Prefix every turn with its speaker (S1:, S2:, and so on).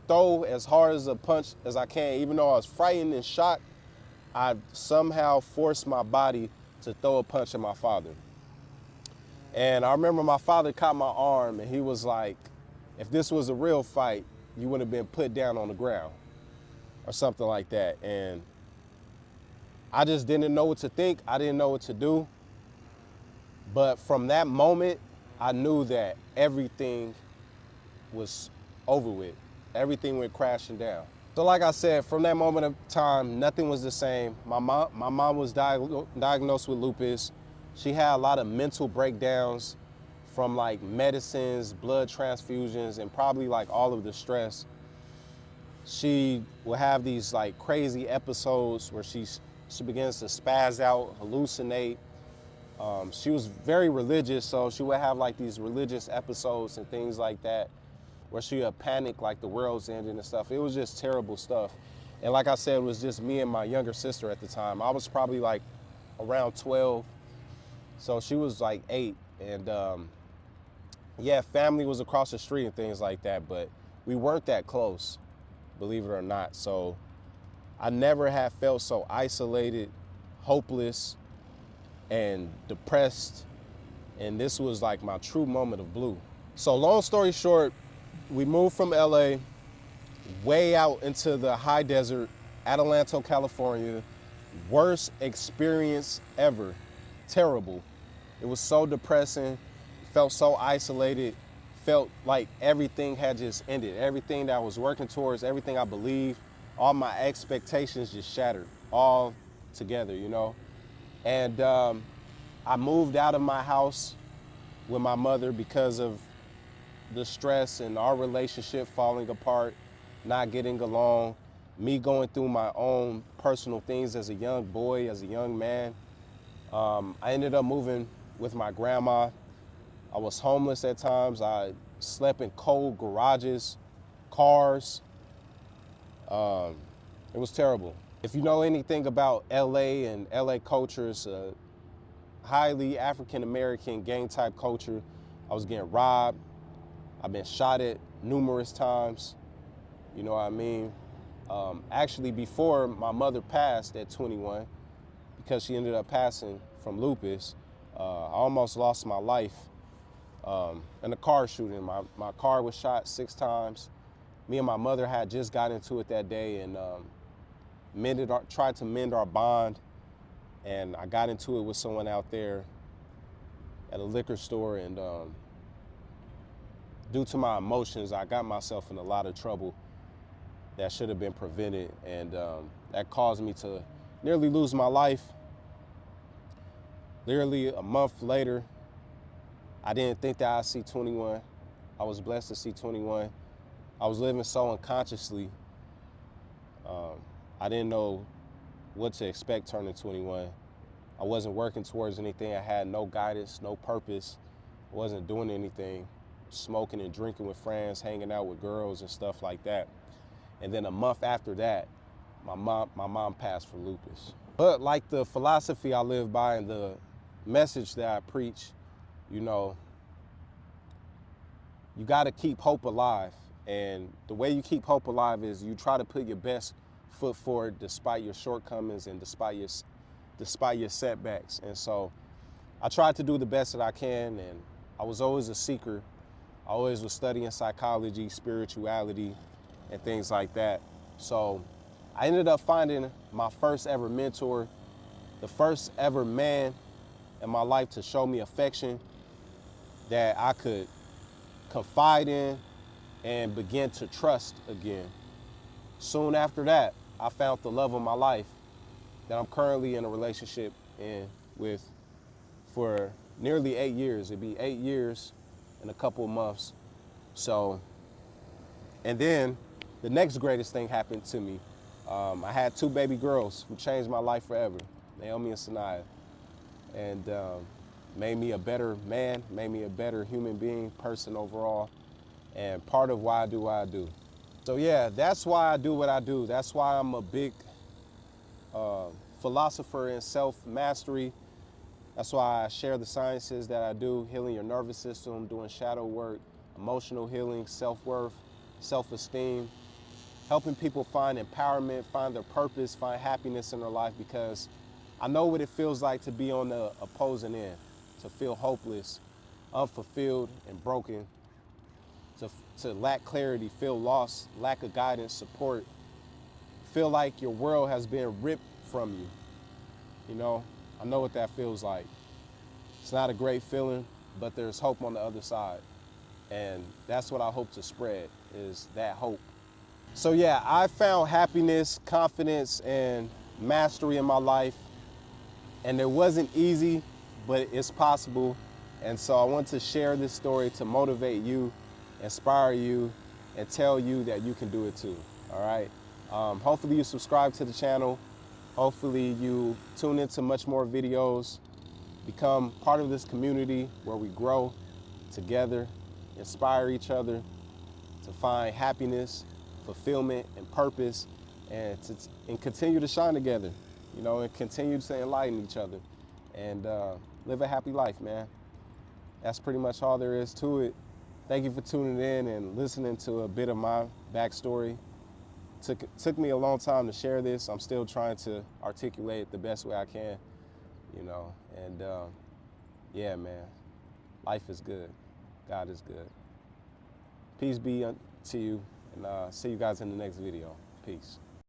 S1: throw as hard as a punch as I can. Even though I was frightened and shocked, I somehow forced my body to throw a punch at my father. And I remember my father caught my arm and he was like, if this was a real fight, you would have been put down on the ground or something like that. And I just didn't know what to think. I didn't know what to do. But from that moment, I knew that everything was over with. Everything went crashing down. So like I said, from that moment of time, nothing was the same. My mom was diagnosed with lupus. She had a lot of mental breakdowns from like medicines, blood transfusions, and probably like all of the stress. She will have these like crazy episodes where she begins to spaz out, hallucinate. She was very religious, so she would have like these religious episodes and things like that, where she would panic like the world's ending and stuff. It was just terrible stuff. And like I said, it was just me and my younger sister at the time. I was probably like around 12, so she was like 8. And yeah, family was across the street and things like that, but we weren't that close, believe it or not. So I never have felt so isolated, hopeless, and depressed. And this was like my true moment of blue. So long story short, we moved from LA way out into the high desert, Adelanto, California. Worst experience ever. Terrible. It was so depressing. Felt so isolated. Felt like everything had just ended. Everything that I was working towards, everything I believed, all my expectations just shattered all together, you know? And I moved out of my house with my mother because of the stress and our relationship falling apart, not getting along, me going through my own personal things as a young boy, as a young man. I ended up moving with my grandma. I was homeless at times. I slept in cold garages, cars. It was terrible. If you know anything about LA and LA culture, it's a highly African American gang type culture. I was getting robbed. I've been shot at numerous times. You know what I mean? Actually, before my mother passed at 21, because she ended up passing from lupus, I almost lost my life in a car shooting. My car was shot 6 times. Me and my mother had just got into it that day and tried to mend our bond. And I got into it with someone out there at a liquor store, and due to my emotions, I got myself in a lot of trouble that should have been prevented, and that caused me to nearly lose my life. Literally a month later, I didn't think that I'd see 21. I was blessed to see 21. I was living so unconsciously. I didn't know what to expect turning 21. I wasn't working towards anything. I had no guidance, no purpose. I wasn't doing anything, smoking and drinking with friends, hanging out with girls and stuff like that. And then a month after that, my mom passed from lupus. But like the philosophy I live by and the message that I preach, you know, you got to keep hope alive. And the way you keep hope alive is you try to put your best foot forward despite your shortcomings and despite your setbacks. And so I tried to do the best that I can, and I was always a seeker. I always was studying psychology, spirituality, and things like that. So I ended up finding my first ever mentor, the first ever man in my life to show me affection that I could confide in and begin to trust again. Soon after that, I found the love of my life that I'm currently in a relationship with for nearly 8 years. It'd be 8 years in a couple of months. So, and then the next greatest thing happened to me. I had 2 baby girls who changed my life forever, Naomi and Sanaya, and made me a better man, made me a better human being, person overall, and part of why I do what I do. So yeah, that's why I do what I do. That's why I'm a big philosopher in self-mastery. That's why I share the sciences that I do, healing your nervous system, doing shadow work, emotional healing, self-worth, self-esteem. helping people find empowerment, find their purpose, find happiness in their life, because I know what it feels like to be on the opposing end, to feel hopeless, unfulfilled, and broken, to lack clarity, feel lost, lack of guidance, support, feel like your world has been ripped from you. You know, I know what that feels like. It's not a great feeling, but there's hope on the other side. And that's what I hope to spread, is that hope. So yeah, I found happiness, confidence, and mastery in my life. And it wasn't easy, but it's possible. And so I want to share this story to motivate you, inspire you, and tell you that you can do it too, all right? Hopefully you subscribe to the channel. Hopefully you tune into much more videos, become part of this community where we grow together, inspire each other to find happiness, fulfillment, and purpose, and continue to shine together, you know, and continue to enlighten each other, and live a happy life, man. That's pretty much all there is to it. Thank you for tuning in and listening to a bit of my backstory. Took me a long time to share this. I'm still trying to articulate it the best way I can, you know, and yeah, man, life is good. God is good. Peace be to you, and see you guys in the next video. Peace.